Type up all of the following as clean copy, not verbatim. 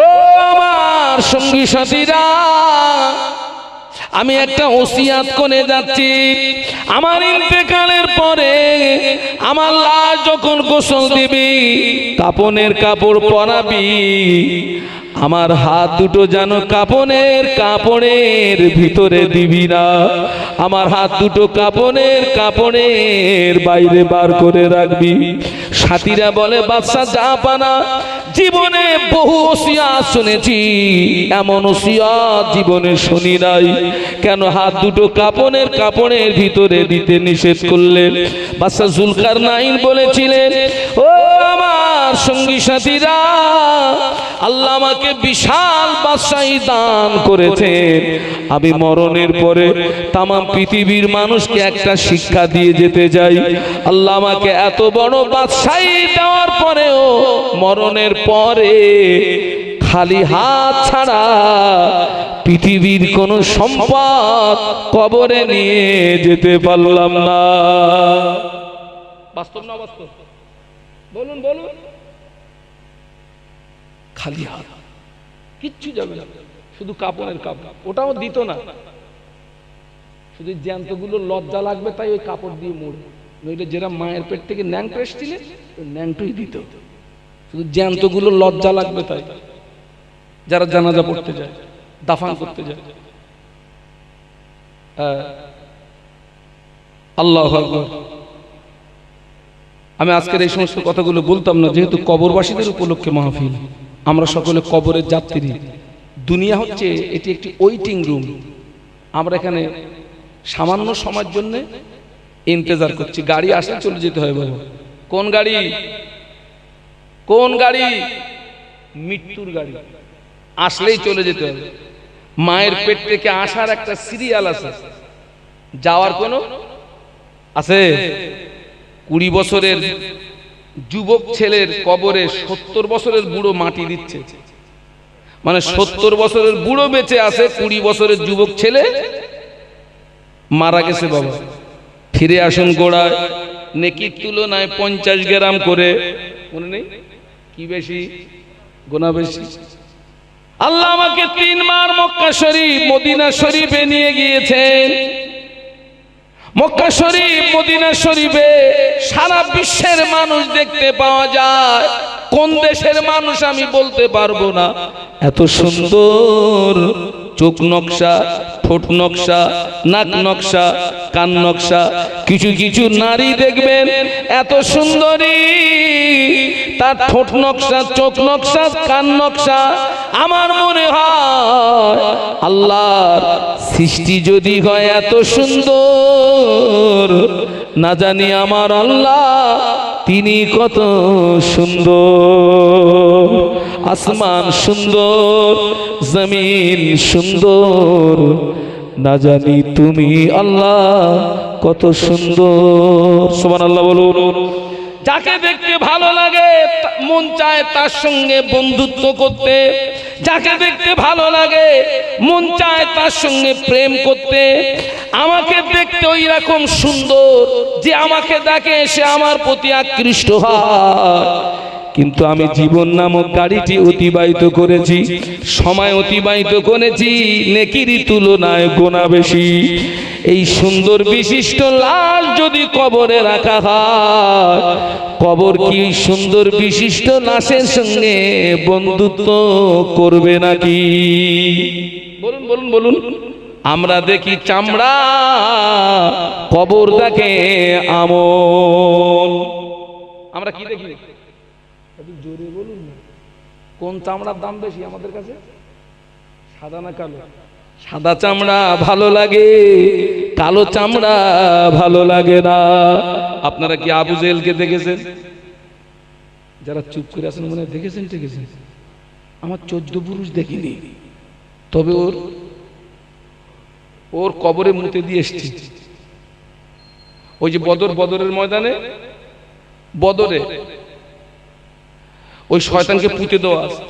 ও আমার সঙ্গী সাথীরা, আমি একটা ওসিয়াত করে যাচ্ছি। আমার ইন্তেকালের পরে আমার লাশ যখন গোসল দিবি, কাপনের কাপড় পরাবি, আমার হাত দুটো যেন কাপড়ের ভিতরে দিবি না, আমার হাত দুটো কাপড়ের বাইরে বার করে রাখবি। সাথীরা বলে বাদশা জাহাপানা, জীবনে বহু ওসিয়াত শুনেছি, এমন ওসিয়াত জীবনে শুনি নাই, কেন হাত দুটো কাপড়ের ভিতরে দিতে নিষেধ করলেন? বাদশা জুলকারনাইন বলেছিলেন, ও আমার সঙ্গী সাথীরা, আল্লাহ আমাকে বিশাল বাদশাহী দান করেছেন, আমি মরণের পরে তামাম পৃথিবীর মানুষকে একটা শিক্ষা দিয়ে যেতে চাই। আল্লাহ আমাকে এত বড় বাদশাহী দেওয়ার পরেও মরণের পরে খালি হাত ছাড়া পৃথিবীর কোন সম্পদ কবরে নিয়ে যেতে পারলাম না। বাস্তব না বাস্তব? বলুন বলুন। খালি হাত, কিচ্ছু যাবে না, শুধু কাপড়ের কাপড়, ওটাও দিত না, শুধু জ্যান্তগুলো লজ্জা লাগবে তাই ওই কাপড় দিয়ে মুড়, নইলে যেটা মায়ের পেট থেকে ন্যাংটো এসেছিল ওই ন্যাংটোই দিত, শুধু জ্যান্তগুলো লজ্জা লাগবে তাই। যারা জানাজা পড়তে যায়, দাফন করতে যায়, আল্লাহু আকবার। আমি আজকের এই সমস্ত কথাগুলো বলতাম না, যেহেতু কবরবাসীদের উপলক্ষে মাহফিল, আমরা সকলে কবরের যাত্রী। দুনিয়া হচ্ছে এটি একটি ওয়েটিং রুম, আমরা এখানে সামান্য সময়ের জন্য ইন্তজার করছি, গাড়ি আসলে চলে যেতে হয়। বাবা কোন গাড়ি? কোন গাড়ি? মৃত্যুর গাড়ি, আসলেই চলে যেতে হবে। মায়ের পেট থেকে আসার একটা সিরিয়াল আছে, যাওয়ার কোনো আছে? 20 বছরের যুবক ছেলের কবরে 70 বছরের বুড়ো মাটি দিচ্ছে, মানে 70 বছরের বুড়ো বেঁচে আছে, 20 বছরের যুবক ছেলে মারা গেছে। বাবা ফিরে আসুন গোড়ায়, নেকির তুলনায় 50 গ্রাম করে, মনে নেই কি বেশি গোনা বেশি। আল্লাহ আমাকে 3 বার মক্কা শরীফ মদিনা শরীফে নিয়ে গিয়েছেন। মক্কা শরীফ মদিনা শরীফে সারা বিশ্বের মানুষ দেখতে পাওয়া যায়, কোন দেশের মানুষ আমি বলতে পারবো না। এত সুন্দর চোখ নকশা, ঠোঁট নকশা, নাক নকশা, কান নকশা, কিছু কিছু নারী দেখবেন এত সুন্দরী, তার ঠোঁট নকশা, চোখ নকশা, কান নকশা। আমার মনে হয় আল্লাহর সৃষ্টি যদি হয় এত সুন্দর, না জানি আমার আল্লাহ তিনি কত সুন্দর। আসমান সুন্দর, জমিন সুন্দর, না জানি তুমি আল্লাহ কত সুন্দর। সুবহানাল্লাহ বলুন। যাকে দেখতে ভালো লাগে মন চায় তার সঙ্গে বন্ধুত্ব করতে, যাকে দেখতে ভালো লাগে মন চায় তার সঙ্গে প্রেম করতে। আমাকে দেখতে ওই রকম সুন্দর যে আমাকে দেখে সে আমার প্রতি আকৃষ্ট হয়, কিন্তু আমি জীবন নামক গাড়িটি অতিবাহিত করেছি, সময় অতিবাহিত করেছি নেকির তুলনায় গোনা বেশি। এই সুন্দর বিশিষ্ট লাশ যদি কবরে রাখা হয়, কবর কি সুন্দর বিশিষ্ট লাশের সঙ্গে বন্ধুত্ব করবে নাকি? বলুন বলুন বলুন। আমরা দেখি চামড়া, কবর দেখে আমল। আমরা কি দেখি? জোরে বলুন না। কোন চামড়ার দাম বেশি আমাদের কাছে? সাদা না কালো? সাদা চামড়া ভালো লাগে, কালো চামড়া ভালো লাগে না। আপনারা কি আবু জেহেলকে দেখেছেন? যারা চুপ করে আছেন মনে দেখেছেন? দেখেছেন? আমার 14 পুরুষ দেখিনি, তবে ওর কবরে মুতে দিয়ে এসছি। ওই যে বদরের ময়দানে, বদরে ওই শয়তানকে পুঁতে দেওয়া আছে।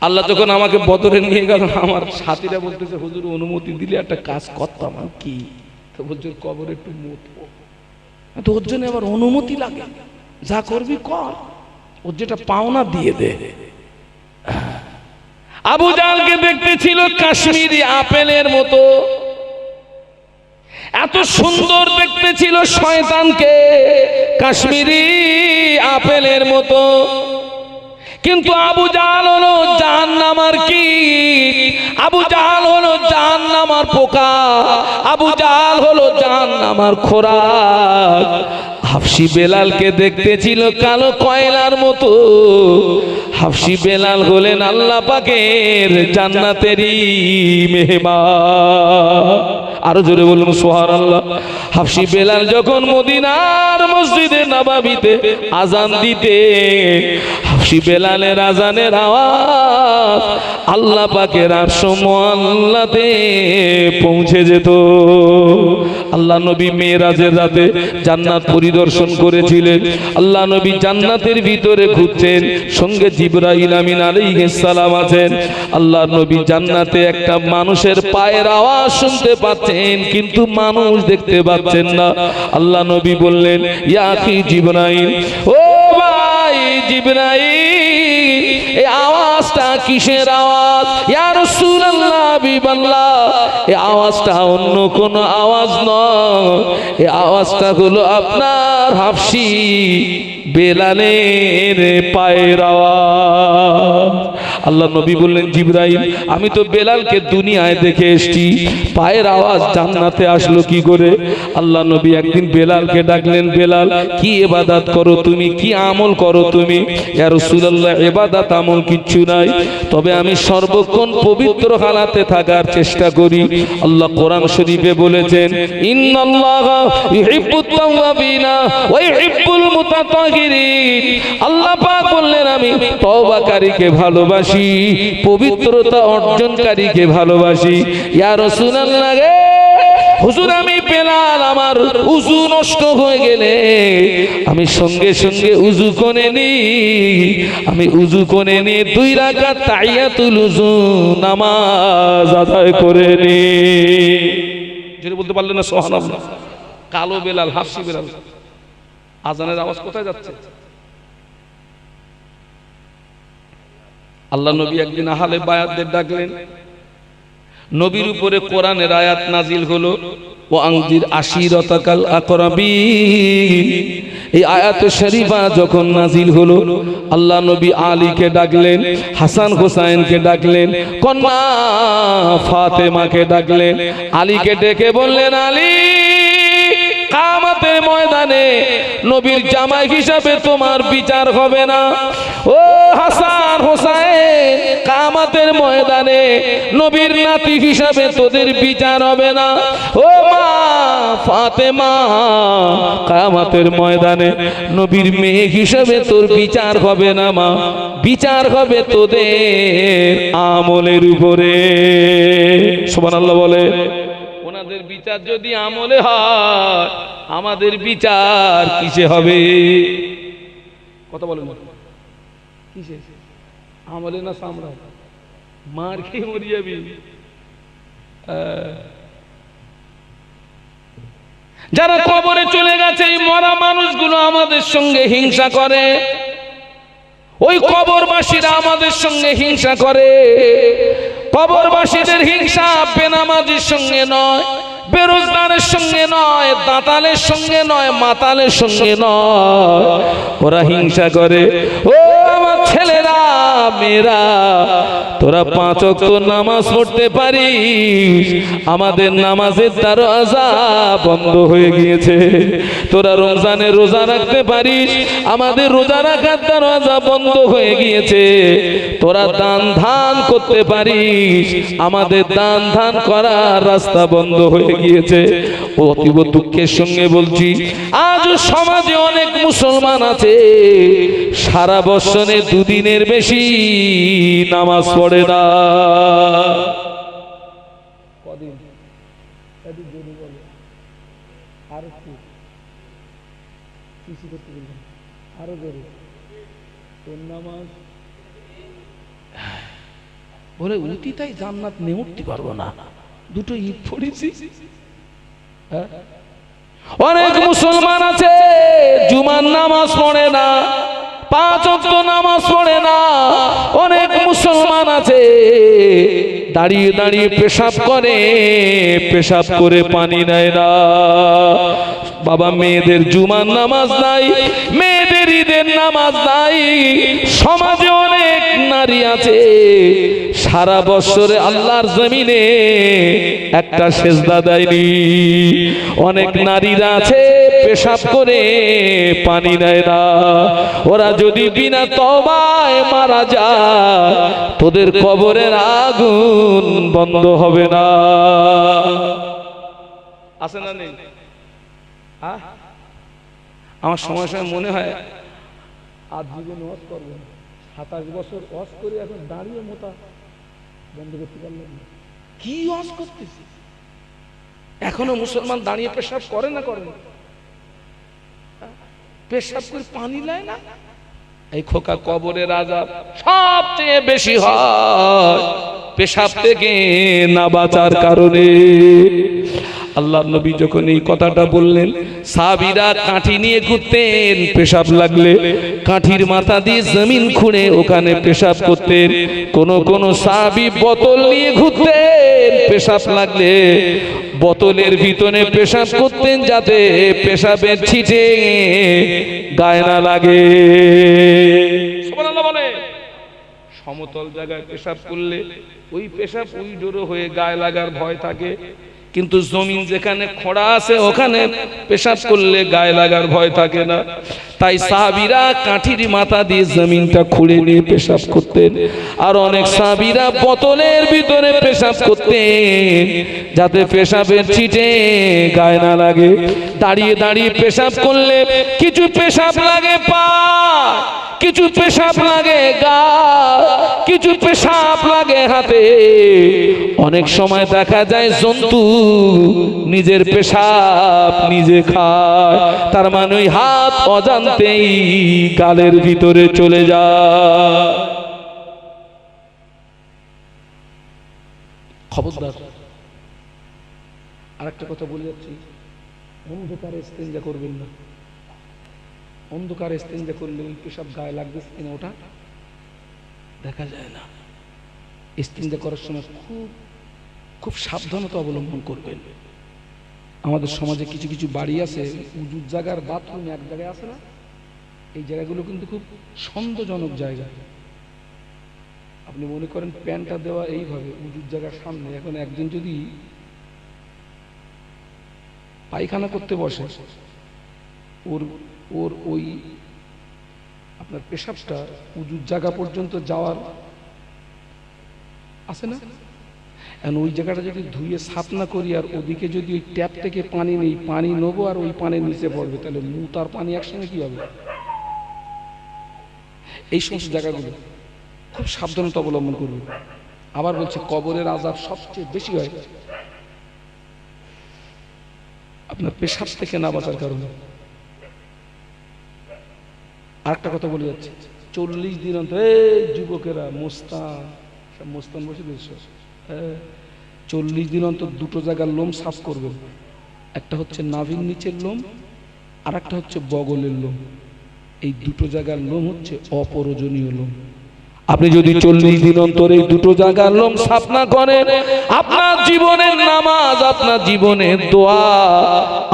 আল্লাহ যখন আমাকে বদরে নিয়ে গেল, আমার সাথীরা বলতেছে হুজুর অনুমতি দিলে একটা কাজ করতাম। কি? তো বলছে কবরে একটু মুতবো। তো ওর জন্য আবার অনুমতি লাগে? যা করবি কর, ওর যেটা পাওনা দিয়ে দে। আবু জাহলকে দেখতে ছিল কাশ্মীরি আপেলের মতো, এত সুন্দর দেখতে ছিল শয়তানকে কাশ্মীরি আপেলের মতো। কিন্তু আবু জাহল হলো জাহান্নামার কীট, আবু জাহল হলো জাহান্নামার পোকা, আবু জাহল হলো জাহান্নামার খোরাক। হাফসি বেলালকে দেখতে ছিল কালো কয়লার মতো। হাফসি বেলাল হলেন আল্লাহ পাকের জান্নাতেরই মেহমান। আরো জোরে বলুন সুবহানাল্লাহ। হাফসি বেলাল যখন মদিনার মসজিদে নববীতে আজান দিতে, হাফসি বেলালের আজানের আওয়াজ আল্লাহ পাকের আরশ মুআল্লাতে পৌঁছে যেত। আল্লাহ নবী মেরাজের রাতে জান্নাত পরিদর্শন করেছিলেন। আল্লাহ নবী জান্নাতের ভিতরে ঘুরছেন, সঙ্গে জিবরাইল আমিন আলাইহিস সালাম আছেন। আল্লাহ নবী জান্নাতে একটা মানুষের পায়ের আওয়াজ শুনতে পাচ্ছেন, কিন্তু মানুষ দেখতে পাচ্ছেন না। আল্লাহ নবী বললেন, ইয়া আখি জিবরাইল, ও ভাই জিবরাইল, এই আওয়াজটা কিসের আওয়াজ? ইয়া রাসূলুল্লাহ, হাবিবাল্লাহ, এই আওয়াজটা অন্য কোনো আওয়াজ নয়, এই আওয়াজটা হলো আপনার হাফসি বেলালের পায়ের আওয়াজ। আল্লাহ নবী বললেন, জিবরাইল, আমি তো বেলালকে দুনিয়ায় দেখে এসেছি, পায়ের আওয়াজ জান্নাতে আসলো কি করে? আল্লাহ নবী একদিন বেলালকে ডাকলেন, বেলাল, কি ইবাদত করো তুমি, কি আমল করো তুমি? ইয়া রাসূলুল্লাহ, ইবাদত আমল কিচ্ছু নাই, তবে আমি সর্বক্ষণ পবিত্র হালাতে থাকার চেষ্টা করি। আল্লাহ কোরআন শরীফে বলেছেন, ইন্নাল্লাহা ইউহিব্বুত তাওয়াবিনা ওয়া ইউহিব্বুল মুতাতাহহিরিন। আল্লাহ পাক বললেন, আমি তওবাকারীকে ভালোবাসি, পবিত্রতা অর্জনকারীকে ভালোবাসি। ইয়া রাসূলুল্লাহ গে, হুজুর আমি বেলাল, আমার উযু নষ্ট হয়ে গেলে আমি সঙ্গে সঙ্গে উযু করে নি, আমি উযু করে নি 2 রাকাত তাহিয়াতুল উযু নামাজ আদায় করে নি। যেটা বলতে পারলেন না সুবহানাল্লাহ। কালো বেলাল, হাফসি বেলাল, আজানের আওয়াজ কোথায় যাচ্ছে? আল্লাহ নবী একদিন আহলে বায়াতদের ডাকলেন। নবীর উপরে কোরআনের আয়াত নাজিল হলো, ও আনজির আশিরাতাকাল আকরাবিন। এই আয়াত শরীফা যখন নাজিল হলো, আল্লাহ নবী আলীকে ডাকলেন, হাসান হোসাইনকে ডাকলেন, কন্যা ফাতেমাকে ডাকলেন। আলীকে ডেকে বললেন, আলী, কিয়ামতের ময়দানে নবীর জামাই হিসাবে তোমার বিচার হবে না। ও হাসান হোসাইন, কিয়ামতের ময়দানে নবীর নাতি হিসাবে তোদের বিচার হবে না। ও মা ফাতেমা, কিয়ামতের ময়দানে নবীর মেয়ে হিসাবে তোর বিচার হবে না মা, বিচার হবে তোদের আমলের উপরে। সুবহানাল্লাহ বলে। ওনাদের বিচার যদি আমলে হয়, আমাদের বিচার কিসে হবে? কথা বলেন, কিসে? আমলে না সামরা? মার খেয়ে মরে যাবি। যারা কবরে চলে গেছে, এই মরা মানুষগুলো আমাদের সঙ্গে হিংসা করে, ওই কবরবাসীরা আমাদের সঙ্গে হিংসা করে। কবরবাসীদের হিংসা বেনামাজির সঙ্গে নয়, বেরোজগারের সঙ্গে নয়, দাতালের সঙ্গে নয়, মাতালের সঙ্গে নয়, ওরা হিংসা করে, ও আমার ছেলেরা মেয়েরা, তোরা 5 ওয়াক্ত নামাজ পড়তে পারিস, আমাদের নামাজের দরজা বন্ধ হয়ে গিয়েছে। তোরা রমজানে রোজা রাখতে পারিস, আমাদের রোজা রাখার দরজা বন্ধ হয়ে গিয়েছে। তোরা দান ধান করতে পারিস, আমাদের দান ধান করার রাস্তা বন্ধ হয়ে গিয়েছে। অতীব দুঃখের সঙ্গে বলছি, আজ সমাজে অনেক মুসলমান আছে, সারা বছরে 2 দিনের বেশি নামাজ পড়ে না। কদিন? আরো জোরে নামাজ বলে, উঠিতাই জান্নাত নিয়ে উঠতে পারবো না, 2টো ঈদ পড়েছি। অনেক মুসলমান আছে জুমার নামাজ পড়ে না, 5 ওয়াক্ত নামাজ পড়ে না। অনেক মুসলমান আছে দাঁড়িয়ে দাঁড়িয়ে পেশাব করে, পেশাব করে পানি নেয় না। বাবা, মেয়েদের জুমার নামাজ নাই, মেয়েদের ঈদের নামাজ নাই। সমাজে অনেক নারী আছে সারা বছরে আল্লাহর জমিনে একটা সেজদা দেয়নি। অনেক নারীরা আছে পেশাব করে পানি নেয় না। ওরা যদি বিনা তওবায় মারা যায় তোদের কবরের আগুন বন্ধ হবে না। আছে না নেই? আমার সময় সময় মনে হয় আজ জীবন ওয়াজ করবেন, 27 বছর ওয়াজ করে এখন দাঁড়িয়ে মোটা বন্ধ করতে পারলেন না। কি ওয়াজ করতেছি? এখনো মুসলমান দাঁড়িয়ে পেশাব করে না? করে না? পেশাব করে পানি নেয় না। এই খোকা, কবরের আযাব সবচেয়ে বেশি হয় পেশাব থেকে না বাঁচার কারণে। আল্লাহর নবী যখন এই কথাটা বললেন, সাহাবীরা কাঠি নিয়ে ঘুরতেন, পেশাব লাগলে কাঠির মাথা দিয়ে জমিন খুঁড়ে ওখানে পেশাব করতেন। কোন কোন সাহাবী বোতল নিয়ে ঘুরতেন, পেশাব লাগলে বোতলের ভিতরে পেশাব করতেন যাতে পেশাবের ছিটে গায়ে না লাগে। সুবহানাল্লাহ বলে। সমতল জায়গায় পেশাব করলে ওই পেশাব ওই ডোরো হয়ে গায়ে লাগার ভয় থাকে, কিন্তু জমিন যেখানে খোঁড়া আছে ওখানে পেশাব করলে গায়ে লাগার ভয় থাকে না। তাই সাহাবীরা কাঠির মাথা দিয়ে জমিনটা খুঁড়ে নিয়ে পেশাব করতেন। আর অনেক সাহাবীরা বোতলের ভিতরে পেশাব করতেন যাতে পেশাবের ছিটে গায়ে না লাগে। দাঁড়িয়ে দাঁড়িয়ে পেশাব করলে কিছু পেশাব লাগে পা, কিছু পেশাব লাগে গা, কিছু পেশাব লাগে হাতে। অনেক সময় দেখা যায় জন্তু নিজের পেশাব নিজে খায়, তার মানে ওই হাত অজান্তেই গালের ভিতরে চলে যায়। খবরদার। আরেকটা কথা বলে যাচ্ছি, অন্ধকারে ইস্তেঞ্জা করবেন না। অন্ধকারে ইস্তেঞ্জা করলে ওই পেশাব গায়ে লাগবে কিনা ওটা দেখা যায় না। ইস্তেঞ্জা করার সময় খুব খুব সাবধানতা অবলম্বন করবেন। আমাদের সমাজে কিছু কিছু বাড়ি আছে, উজুর জায়গার বাথরুম এক জায়গায় আছে না, এই জায়গাগুলো কিন্তু খুব সন্দেহজনক জায়গা। আপনি মনে করেন প্যান্টটা দেওয়া এইভাবে উজুর জায়গার সামনে, এখন একজন যদি পায়খানা করতে বসে, ওর ওর ওই আপনার পেশাবটা উজুর জায়গা পর্যন্ত যাওয়ার আছে না, এখন ওই জায়গাটা যদি ধুয়ে সাফ না করি আর ওদিকে যদি ওই ট্যাপ থেকে পানি নেই, পানি নেবো আর ওই পানির নিচে পড়বে, তাহলে মুত আর পানি একসঙ্গে কি হবে? এই সমস্ত জায়গাগুলো খুব সাবধানতা অবলম্বন করবে। আবার বলছি, কবরের আযাব সবচেয়ে বেশি হয় আপনার পেশাব থেকে না বাঁচার কারণে। আরেকটা কথা বলে যাচ্ছে, 40 দিন অন্তর যুবকেরা মোস্তান বসে দিয়েছে, 40 দিন অন্তর দুটো জায়গার লোম সাফ করবেন। একটা হচ্ছে নাভির নিচের লোম, আর একটা হচ্ছে বগলের লোম। এই দুটো জায়গার লোম হচ্ছে অপ্রয়োজনীয় লোম। আপনি যদি 40 দিন অন্তর এই দুটো জায়গার লোম সাফ না করেন, আপনার জীবনের নামাজ, আপনার জীবনের দোয়া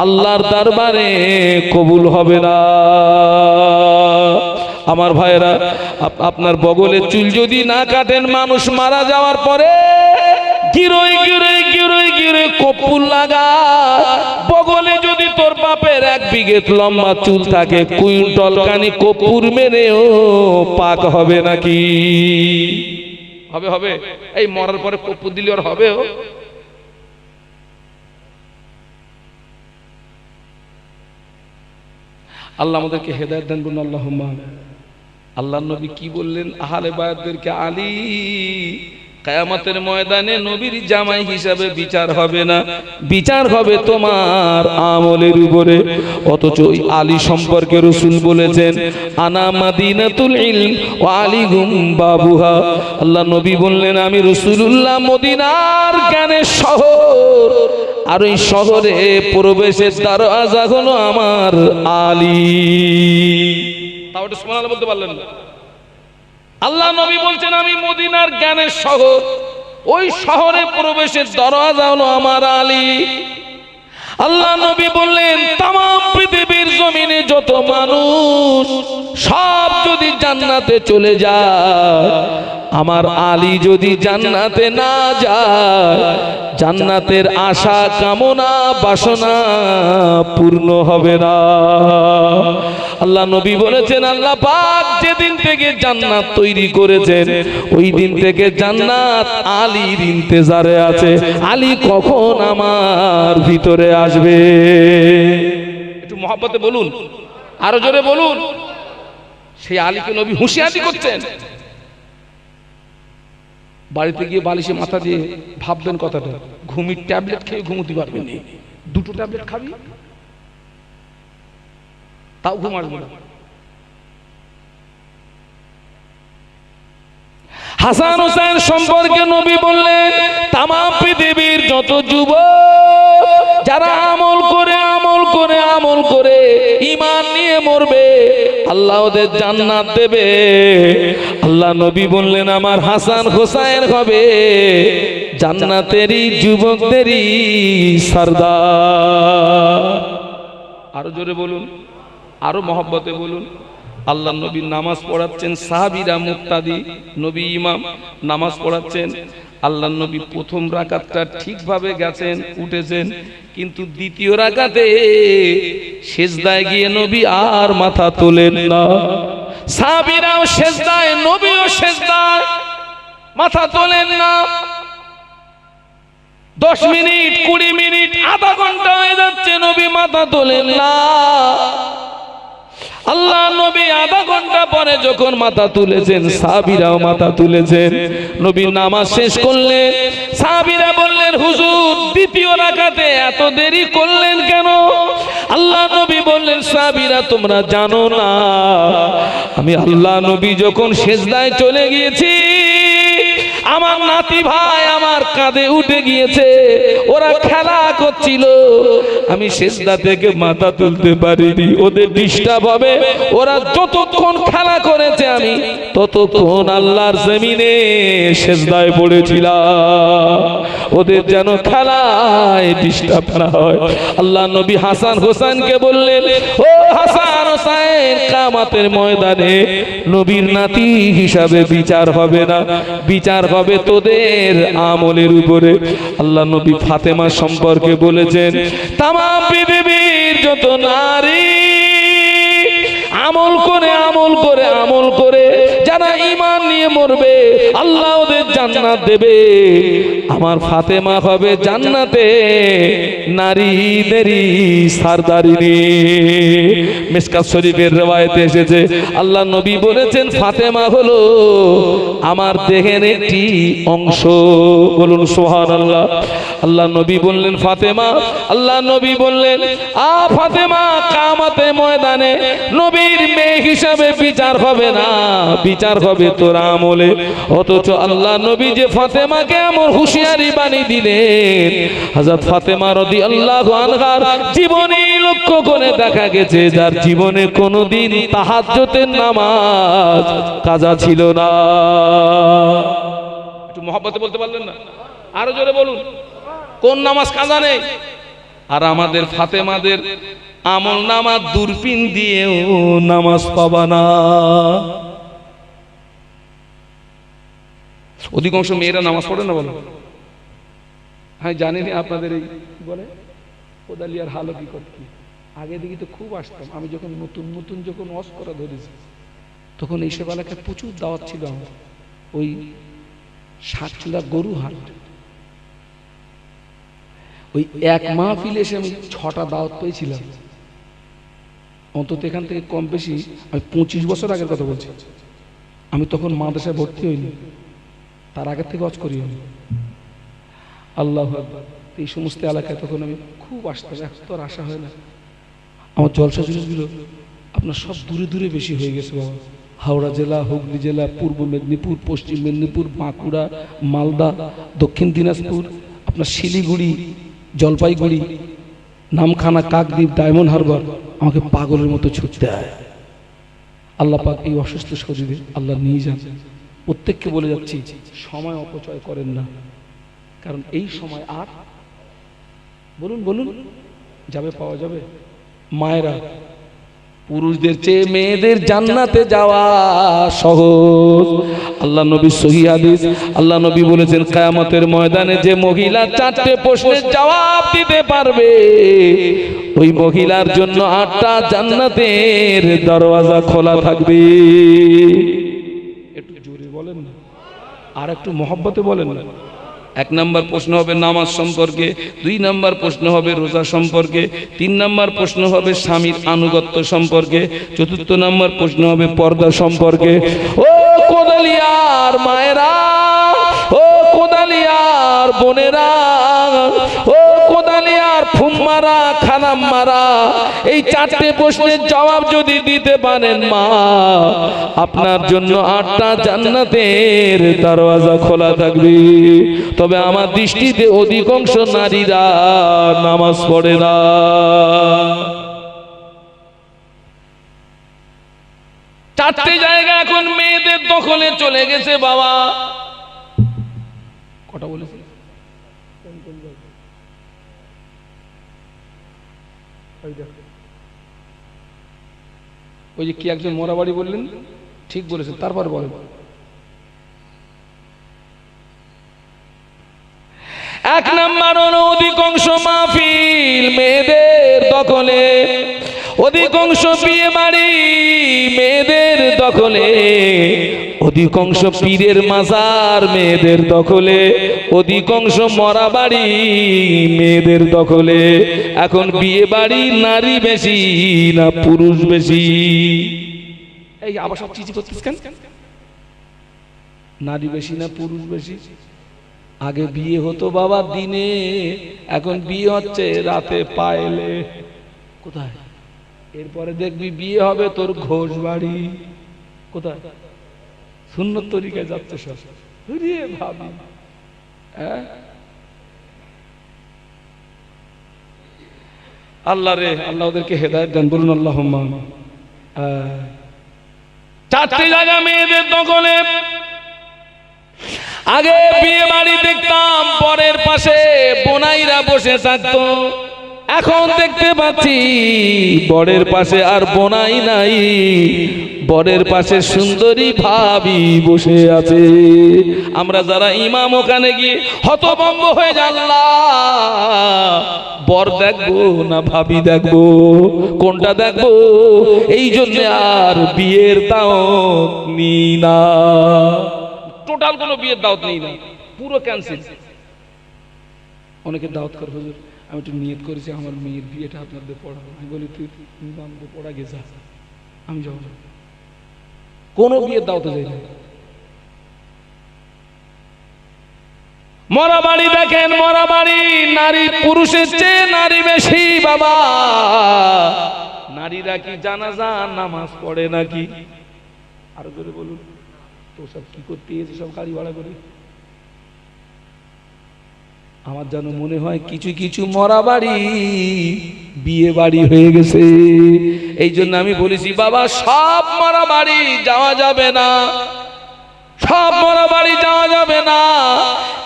আল্লাহর দরবারে কবুল হবে না। আমার ভাইরা, আপনার বগলের চুল যদি না কাটেন, মানুষ মারা যাওয়ার পরে গিরোয় গিরোয় গিরোয় গিরোয় কপুর লাগা। বগলে যদি তোর বাপের 1 বিঘে লম্বা চুল থাকে, কুইন্টল কানি কপুর মেরেও পাক হবে নাকি? হবে হবে? এই মরার পরে কপুর দিলে আর হবে? আল্লাহ আমাদেরকে হেদায়েত দান করুন, আল্লাহুম্মা। আল্লাহর নবী কি বললেন আহলে বায়াতদেরকে? আলী কিয়ামতের ময়দানে নবীর জামাই হিসাবে বিচার হবে না, বিচার হবে তোমার আমলের উপরে। অথচ ওই আলী সম্পর্কে রাসূল বলেছেন, আনা মাদিনাতুল ইলম ওয়া আলীহুম বাবুহা। আল্লাহ নবী বললেন, আমি রাসূলুল্লাহ মদিনার জ্ঞানের শহর, আর ওই শহরে প্রবেশের দরজা হলো আমার আলী। তাও এটা সুবহানাল্লাহ বলতে পারলেন না। আল্লাহ নবী বলছেন আমি মদিনার জ্ঞানের শহর, ওই শহরে প্রবেশের দরজা হলো আমার আলী। আল্লাহ নবী বললেন তামাম পৃথিবীর জমিনে যত মানুষ সব যদি জান্নাতে চলে যায়, আমার আলী যদি জান্নাতে না যায়, জান্নাতের আশা কামনা বাসনা পূর্ণ হবে না। আল্লাহ নবী বলেছেন আল্লাহ পাক যেদিন থেকে জান্নাত তৈরি করেছেন, ওই দিন থেকে জান্নাত আলীর ইন্তজারে আছে, আলী কখন আমার ভিতরে আসবে। একটু মহব্বতে বলুন, আরো জোরে বলুন। সেই আলীকে নবী হুঁশিয়ারি করছেন। বাড়িতে গিয়ে বালিশে মাথা দিয়ে ভাববেন কথাটা, ঘুমির ট্যাবলেট খেয়ে ঘুমোতে পারবেন না, দুটো ট্যাবলেট খাবি তাও ঘুম আসবে না। হাসান হোসেন সম্পর্কে নবী বললেন তামাম পৃথিবীর যত যুবক যারা আমল করে আমল করে আমল করে ঈমান নিয়ে মরবে, আল্লাহ ওদের জান্নাত দেবে। আল্লাহ নবী বললেন আমার হাসান হোসেন হবে জান্নাতেরই যুবকদেরই সরদার। আরো জোরে বলুন, আরো মহব্বতে বলুন। আল্লাহ নবী নামাজ পড়াচ্ছেন, সাহাবীরা মুক্তাদি, নবী ইমাম নামাজ পড়াচ্ছেন। আল্লাহ নবী প্রথম রাকাতটা ঠিকভাবে গেছেন, উঠেছেন, কিন্তু দ্বিতীয় রাকাতে সিজদায় গিয়ে নবী আর মাথা তোলেন না। সাহাবীরাও সিজদায়, নবীও সিজদায়, মাথা তোলেন না। 10 মিনিট 20 মিনিট আধা ঘন্টা হয়ে যাচ্ছে, নবী মাথা তোলেন না। আল্লাহ নবী আধা ঘন্টা পরে যখন মাথা তুলেছেন, সাহাবীরাও মাথা তুলেছেন। নবী নামাজ শেষ করলেন, সাহাবীরা বললেন হুজুর দ্বিতীয় রাকাতে এত দেরি করলেন কেন? আল্লাহ নবী বললেন সাহাবীরা তোমরা জানো না, আমি আল্লাহ নবী যখন সিজদায় চলে গিয়েছি, আমার নাতি ভাই আমার কাঁধে উঠে গিয়েছে, ওরা খেলা করছিল, আমি সিজদা থেকে মাথা তুলতে পারিনি, ওদের ডিস্টার্ব হবে, ওরা যতক্ষণ খেলা করেছে আমি ততক্ষণ আল্লাহর জমিনে সিজদায় পড়েছিলাম, ওদের যেন খেলায় ডিস্টার্ব না হয়। আল্লাহ নবী হাসান হোসেনকে বললেন ও হাসান হোসেন, কিয়ামতের ময়দানে নবীর নাতি হিসাবে বিচার হবে না, বিচার হবে তোদের আমলের উপরে। আল্লাহ নবী ফাতেমা সম্পর্কে বলেছেন তামাম পৃথিবীর যত নারী আমল করে আমল করে আমল করে যারা ঈমান নিয়ে মরবে, আল্লাহ ওদের জান্নাত দেবে। আমার ফাতেমা হবে জান্নাতে নারীদেরই সরদারিনী। মিশকাত শরীফের রওয়ায়েতে এসেছে আল্লাহ নবী বলেছেন ফাতেমা হলো আমার দেহের একটি অংশ। বলুন সুবহানাল্লাহ। আল্লাহ নবী বললেন ফাতেমা, আল্লাহ নবী বললেন আ ফাতেমা, কিয়ামতের ময়দানে নবীর মেয়ে হিসাবে বিচার হবে না, বিচার হবে তোর আমলে। অথচ আল্লাহ নবী যে ফাতেমাকে এমন হুঁশিয়ারি বাণী দিলেন, হযরত ফাতেমা রাদিয়াল্লাহু আনহার জীবনী লক্ষ্য করে দেখা গেছে যার জীবনে কোনোদিন তাহাজ্জুদের নামাজ কাজা ছিল না। একটু মহব্বতে বলতে পারলেন না? আরো জোরে বলুন, কোন নামাজ কাজা নেই? আর আমাদের ফাতেমাদের আমল নামা দূরবীন দিয়েও নামাজ পাবা না। অধিকাংশ মেয়েরা নামাজ পড়ে না, বলো? হ্যাঁ জানি না আপনাদের এই বলে কোদালিয়ার হালো কি করতে। আগে দিকে তো খুব আসতাম, আমি যখন নতুন নতুন যখন ওয়াজ করা ধরেছি তখন এইসব এলাকায় প্রচুর দাওয়াত ছিল আমার। ওই সাতচুলা গরু হাট, ওই এক মাহফিলে এসে আমি 6টা দাওয়াত পেয়েছিলাম। অন্তত এখান থেকে কম বেশি আমি 25 বছর আগের কথা বলছি। আমি তখন মাদ্রাসায় ভর্তি হইনি, তার আগের থেকে ওয়াজ করি আমি। আল্লাহু আকবার। এই সমস্ত এলাকায় তখন আমি খুব আসতাম, এখন তো আর আসা হয় না। আমার জলসা জুলুসগুলো আপনার সব দূরে দূরে বেশি হয়ে গেছে বাবা। হাওড়া জেলা, হুগলি জেলা, পূর্ব মেদিনীপুর, পশ্চিম মেদিনীপুর, বাঁকুড়া, মালদা, দক্ষিণ দিনাজপুর, আপনার শিলিগুড়ি, জলপাইগুড়ি, নামখানা, কাকদ্বীপ, ডায়মন্ড হারবার আমাকে পাগলের মতো ছুটতে হয়। আল্লাহ পাক এই অসুস্থ শরীরে আল্লাহ নিয়ে যান। প্রত্যেককে বলে যাচ্ছি, সময় অপচয় করেন না, কারণ এই সময় আর বলুন বলুন যাবে, পাওয়া যাবে। মায়েরা, পুরুষদের চেয়ে মেয়েদের জান্নাতে যাওয়া সহজ। আল্লাহ নবী সহিহ হাদিস, আল্লাহ নবী বলেছেন কিয়ামতের ময়দানে যে মহিলা 4টে প্রশ্নের জবাব দিতে পারবে, ওই মহিলার জন্য 8টা জান্নাতের দরওয়াজা খোলা থাকবে। একটু জোরে বলেন না, আর একটু মহব্বতে বলেন না। 1 নম্বর প্রশ্ন হবে নামাজ সম্পর্কে, 2 নম্বর প্রশ্ন হবে রোজা সম্পর্কে, 3 নম্বর প্রশ্ন হবে স্বামীর আনুগত্য সম্পর্কে, 4র্থ নম্বর প্রশ্ন হবে পর্দা সম্পর্কে। ও কোদালিয়ার মায়েরা, ও কোদালিয়ার বোনেরা, ও কোদালিয়ার ফুম্মারা খালাম্মারা, এই 4টে প্রশ্নের জবাব যদি দিতে পারেন মা, আপনার জন্য 8টা জান্নাতের দরওয়াজা খোলা থাকবে। তবে আমার দৃষ্টিতে অধিকাংশ নারীরা নামাজ পড়ে না। 4টে জায়গা এখন মেয়েদের দখলে চলে গেছে বাবা। কটা বলেছে? ওই যে কি একজন মোরাবাড়ি বললেন, ঠিক বলেছেন, তারপর বলেন। 1 নম্বর হলো অধিকাংশ মাহফিল মেয়েদের দখলে, অধিকাংশ বিয়ে বাড়ি মেয়েদের দখলে, অধিকাংশ পীরের মাজার মেয়েদের দখলে, অধিকাংশ মরা বাড়ি মেয়েদের দখলে। এখন বিয়ে বাড়ি নারী বেশি না পুরুষ বেশি? এই আবার সব চিঠি করতেছ কেন? নারী বেশি না পুরুষ বেশি? আগে বিয়ে হতো বাবা দিনে, এখন বিয়ে হচ্ছে রাতে পাইলে। কোথায়? এরপরে দেখবি বিয়ে হবে তোর ঘোষ বাড়ি। কোথায়? সুন্নত তরিকায় যাচ্ছে সব। ভাবি আল্লাহ রে, আল্লাহ ওদেরকে হেদায়েত দেন, বলুন আল্লাহুম্মা। 4টে জায়গা মেয়েদের দখলে। আগে বিয়ে বাড়ি দেখতাম বরের পাশে বোনাইরা বসে থাকতো, এখন দেখতে পাচ্ছি বরের পাশে আর বোনাই নাই, বরের পাশে সুন্দরী ভাবি বসে আছে। আমরা যারা ইমাম ওখানে গিয়ে হতভম্ব হয়ে যাই, আল্লাহ বর দেখবো না ভাবি দেখবো, কোনটা দেখবো? এই জন্য আর বিয়ের দাওয়াত নিই না, টোটাল কোনো বিয়ের দাওয়াত নেই না, পুরো ক্যান্সেল। অনেকে দাওয়াত করে, হুজুর আমি একটু নিয়ত করেছি আমার মেয়ের বিয়েটা আপনাদের পড়াবো। আমি বলি তুই ইমামকে পড়া গেছা, আমি যাবো না। কোনো বিয়ের দাওয়াতে যাই না। মরা বাড়ি দেখেন, মরা বাড়ি নারী পুরুষের চেয়ে নারী বেশি বাবা। নারীরা কি জানাজা নামাজ পড়ে নাকি? আরো করে বলুন তো, সব কি করতে এসে সব গাড়ি ভাড়া করে। আমার যেন মনে হয় কিছু কিছু মরা বাড়ি বিয়ে বাড়ি হয়ে গেছে। এই জন্য আমি বলেছি বাবা, সব মরা বাড়ি যাওয়া যাবে না, সব মরা বাড়ি যাওয়া যাবে না।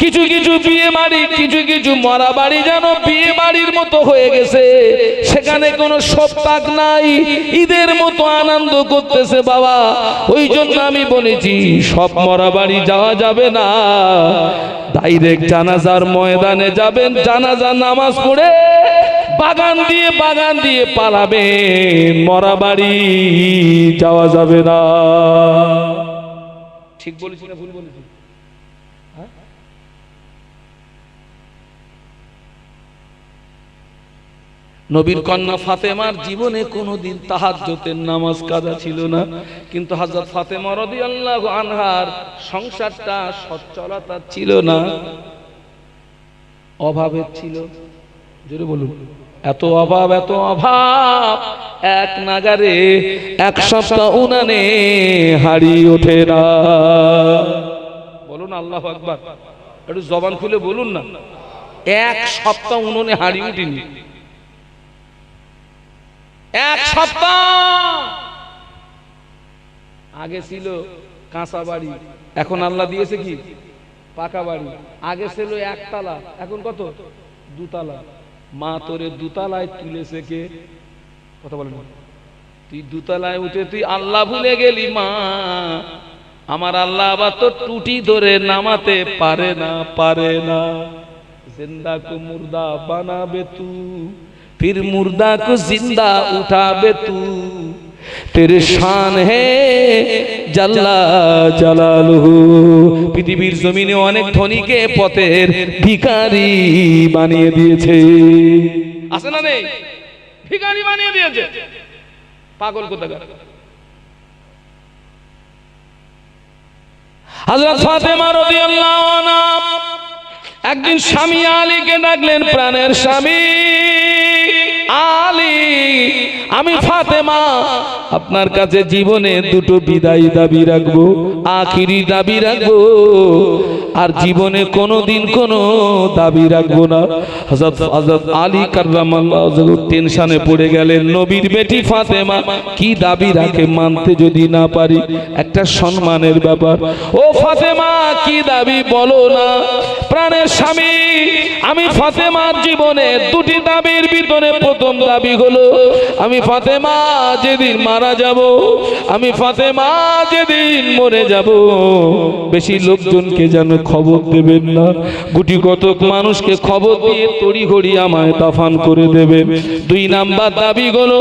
কিছু কিছু বিয়ে বাড়ি, কিছু কিছু মরা বাড়ি যেন বিয়ে বাড়ির মতো হয়ে গেছে, সেখানে কোনো সপ্তাহ নাই, ঈদের মতো আনন্দ করতেছে বাবা। ওই জন্য আমি বলেছি সব মরা বাড়ি যাওয়া যাবে না, ডাইরেক্ট জানাজার ময়দানে যাবেন, জানাজা নামাজ পড়ে বাগান দিয়ে পালাবেন, মরা বাড়ি যাওয়া যাবে না। ঠিক বলেছি না ভুল বলেছি? নবীর কন্যা ফাতেমার জীবনে কোনোদিন তাহাজ্জুদের নামাজ কাজা ছিল না, কিন্তু হযরত ফাতেমা রাদিয়াল্লাহু আনহার সংসারটা সচ্ছলতা ছিল না, অভাবের ছিল। জোরে বলুন, এত অভাব, এত অভাব, এক নাগারে 1 সপ্তাহ উনানে হাড়ি ওঠে না। বলুন আল্লাহু আকবার, একটু জবান খুলে বলুন না। 1 সপ্তাহ উনুনে হাড়ি উঠেনি, 1 সপ্তাহ। আগে ছিল কাঁচা বাড়ি, এখন আল্লাহ দিয়েছে কি পাকা বাড়ি। আগে ছিল একতলা, এখন কত দুতলা। মা তোরে দুতলায় তুলেছে কে? কথা বলেন, তুই দুতলায় উঠে তুই আল্লাহ ভুলে গেলি মা। আমার আল্লাহ আবার তো টুটি ধরে নামাতে পারে না, পারে না। জিন্দা কো মুর্দা বানাবে তু, फिर मुर्दा को जिंदा उठाबे तू, तेरे शान है जल्ला जलालुहु। পৃথিবীর জমিনে অনেক ধনীকে পথের ভিখারি বানিয়ে দিয়েছে, আছে না নেই? ভিখারি বানিয়ে দিয়েছে, পাগল কোথাকার। হযরত ফাতেমা রাদিয়াল্লাহু আনহা একদিন স্বামী আলীকে ডাকলেন, প্রাণের স্বামী আলী, আমি ফাতেমা আপনার কাছে জীবনে দুটো বিদায়ী দাবি রাখবো, আখিরি দাবি রাখবো, আর জীবনে কোনোদিন কোনো দাবি রাখবো না। হযরত আলী কাররামাল্লাহু ওয়াজহু টেনশনে পড়ে গেলেন, নবীর বেটি ফাতেমা কি দাবি রাখে মানতে যদি না পারি, একটা সম্মানের ব্যাপার। ও ফাতেমা কি দাবি বলো না। প্রাণের স্বামী আমি ফাতেমার জীবনে দুটি দাবির ভিতরে প্রথম দাবি হলো, আমি ফাতেমা যেদিন মারা যাব, আমি ফাতেমা যেদিন মরে যাব, বেশি লোকজনকে যেন খবর দেবেন না, গুটি কতক মানুষকে খবর দিয়ে তড়িঘড়ি আমায় দাফন করে দেবেন। দুই নাম্বার দাবি হলো,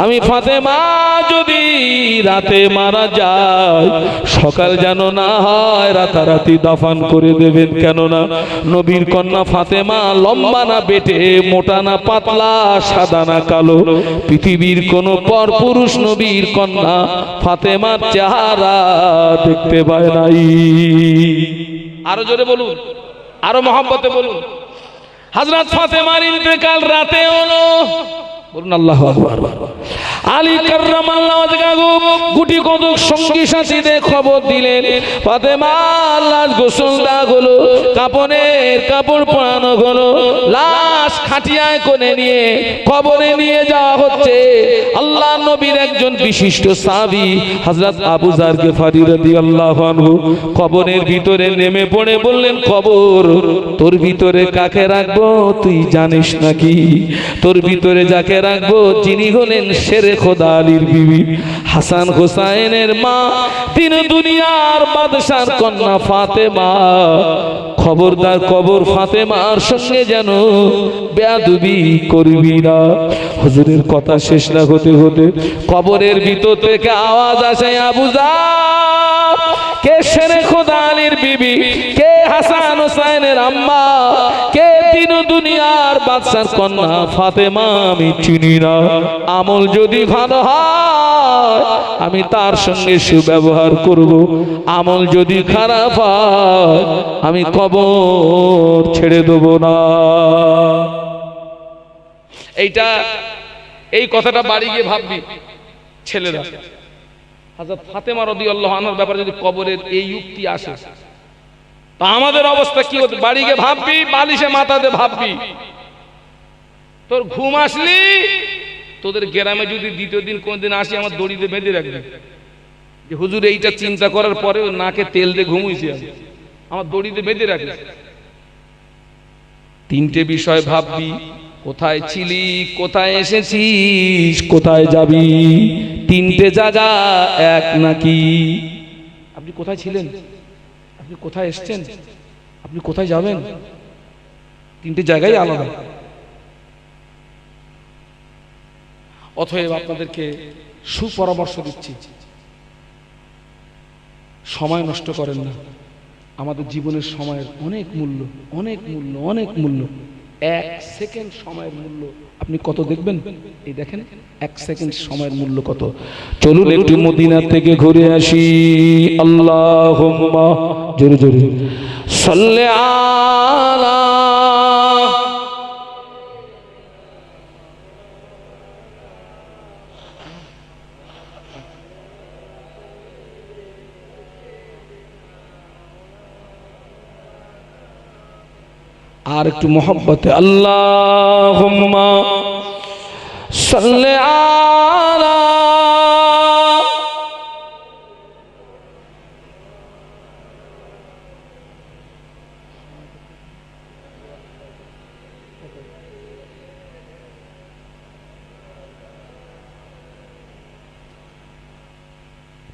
আমি ফাতেমা যদি রাতে মারা যায়, সকাল যেন না হয়, রাতারাতি দাফন করে দেবেন। কেননা নবীর কন্যা ফাতেমা লম্বা না বেটে, মোটা না পাতলা, সাদা না কালো, পৃথিবীর কোন পর পুরুষ নবীর কন্যা ফাতেমার চেহারা দেখতে পায় নাই। আরো জোরে বলুন, আরো মহব্বতে বলুন। হযরত ফাতেমার ইন্তেকাল রাতে হলো, বলুন আল্লাহু আকবার। আলী কাররামাল্লাহু ওয়াজহাহু গুটি কতক সঙ্গী সাথীদের খবর দিলেন, ফাতেমার লাশ গোসল দেওয়া হলো, কাপড়ের কাপড় পরানো হলো, লাশ খাটিয়ায় কোণে নিয়ে কবরে নিয়ে যাওয়া হচ্ছে। আল্লাহ নবীর একজন বিশিষ্ট সাহাবী হযরত আবু যার গিফারী রাদিয়াল্লাহু আনহু কবরের ভিতরে নেমে পড়ে বললেন, কবর তোর ভিতরে কাকে রাখবো তুই জানিস নাকি? তোর ভিতরে যাকে রাখবো যিনি হলেন শেরে খোদা আলীর বিবি, হাসান হোসাইনের মা, তিন দুনিয়ার বাদশার কন্যা ফাতেমা। খবরদার কবর ফাতেমার সঙ্গে যেন বেয়াদবি করবি না। হুজুরের কথা শেষ না হতে হতে কবরের ভিতর থেকে আওয়াজ আসে, আবু যার, কে শেরে খোদা আলীর বিবি, কে হাসান হোসাইনের আম্মা, কে তিন দুনিয়ার বাদশার কন্যা ফাতেমা আমি চিনি না। আমল যদি ভালো হয় আমি তার সঙ্গে সুব্যবহার করব, আমল যদি খারাপ হয় আমি কবর ছেড়ে দেব না। এই কথাটা বাড়ি গিয়ে ভাববি ছেলেরা। হযরত ফাতেমা রাদিয়াল্লাহু আনহার ব্যাপারে যদি কবরের এই যুক্তি আসে, তা আমাদের অবস্থা কি হতো? বাড়ি গিয়ে ভাববি, বালিশে মাথাতে ভাববি। তোর ঘুম আসলি, তোদের গ্রামে যদি দ্বিতীয় দিন কোনদিন আসি, আমার দড়িতে বেঁধে রাখবি যে হুজুর এইটা চিন্তা করার পরেও নাকে তেল দিয়ে ঘুমুইছি, আমার দড়িতে বেঁধে রাখবি। তিনটে বিষয় ভাববি, কোথায় ছিলি, কোথায় এসেছিস, কোথায় যাবি। তিনটে জায়গা এক নাকি? আপনি কোথায় ছিলেন, আপনি কোথায় এসেছেন, আপনি কোথায় যাবেন, তিনটে জায়গায় আলাদা। অতএব আপনাদেরকে সুপরামর্শ দিচ্ছি, সময় নষ্ট করেন না। আমাদের জীবনের সময়ের অনেক মূল্য, অনেক মূল্য, অনেক মূল্য। এক সেকেন্ড সময়ের মূল্য আপনি কত দেখবেন? এই দেখেন এক সেকেন্ড সময়ের মূল্য কত। চলুন একটু মদিনা থেকে ঘুরে আসি। আল্লাহুম্মা, জোরে জোরে সাল্লি আলা আর একটু মোহব্বতে আল্লাহুম্মা সাল্লি আলা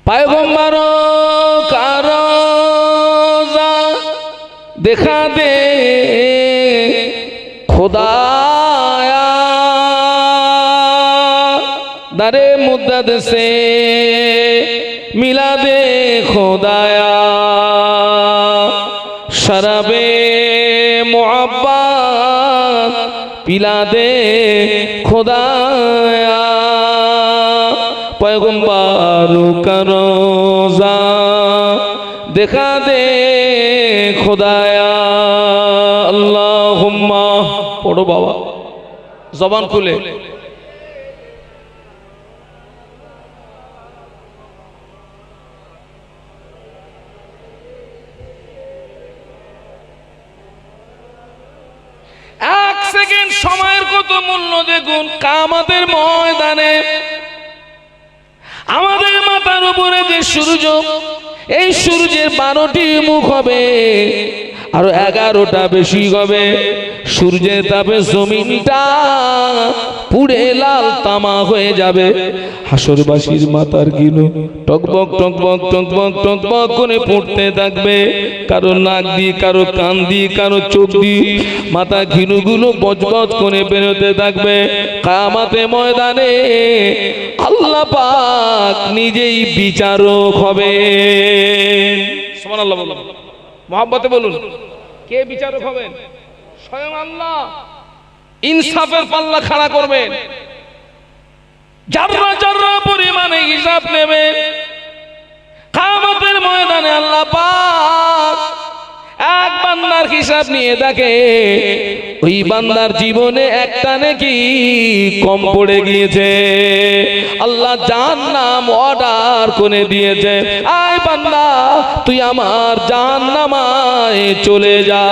पैगंबर का रोज़ा दिखा दे खुदाया, दरे मुद्दत से मिला दे खुदाया, शराबे मोहब्बत पिला दे खुदाया, पैगंबर का रोज़ा दिखा दे खुदाया। अल्लाहुम्मा पढ़ो बाबा, जबान खुले। एक सेकेंड সময়ের কত মূল্য দেখুন। কিয়ামতের ময়দানে আমাদের মাথার উপরে যে সূর্য, এই সূর্যের 12টি মুখ হবে আর 11টা বেশি হবে। সূর্যের তাপে জমিনটা পুড়ে লাল তামা হয়ে যাবে। হাসরবাসীর মাথার গিলো টকবক টকবক টকবক টকবক করে ফুটতে থাকবে। কারো নাক দিয়ে, কারো কান দিয়ে, কারো চোখ দিয়ে মাথা ঘিনুগুলো বজবজ করে বেরোতে থাকবে। কিয়ামতে ময়দানে আল্লাহ পাক নিজেই বিচারক হবে। সুবহানাল্লাহ বলুন, মহব্বতে বলুন, কে বিচারক হবেন? স্বয়ং আল্লাহ ইনসাফের পাল্লা খাড়া করবেন। জাররা জাররা পরিমাণে হিসাব নেবে। কিয়ামতের ময়দানে আল্লাহ পাক এক বান্দার হিসাব নিয়ে দেখে ওই বান্দার জীবনে একটা নেকি কম পড়ে গিয়েছে। আল্লাহ জাহান্নাম অর্ডার করে দিয়েছে, আয় বান্দা তুই আমার জাহান্নামায় চলে যা।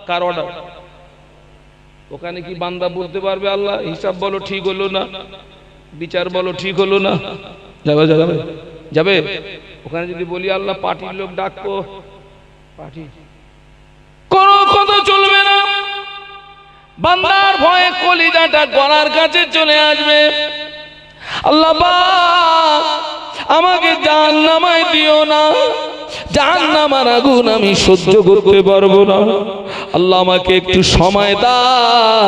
কার অর্ডার? ওখানে কি বান্দা বলতে পারবে আল্লাহ হিসাব বলো ঠিক হলো না, বিচার বলো ঠিক হলো না? যাবে যাবে যাবে? ওখানে যদি বলি আল্লাহ পার্টির লোক ডাকো, পার্টি কোন কথা চলবে না। বান্দার ভয়ে কলিজাটা গলার কাছে চলে আসবে। আল্লাহ পাক আমাকে জাহান্নামায় দিও না, জাহান্নামের আগুন আমি সহ্য করতে পারবো না। আল্লাহ আমাকে একটু সময় দাও।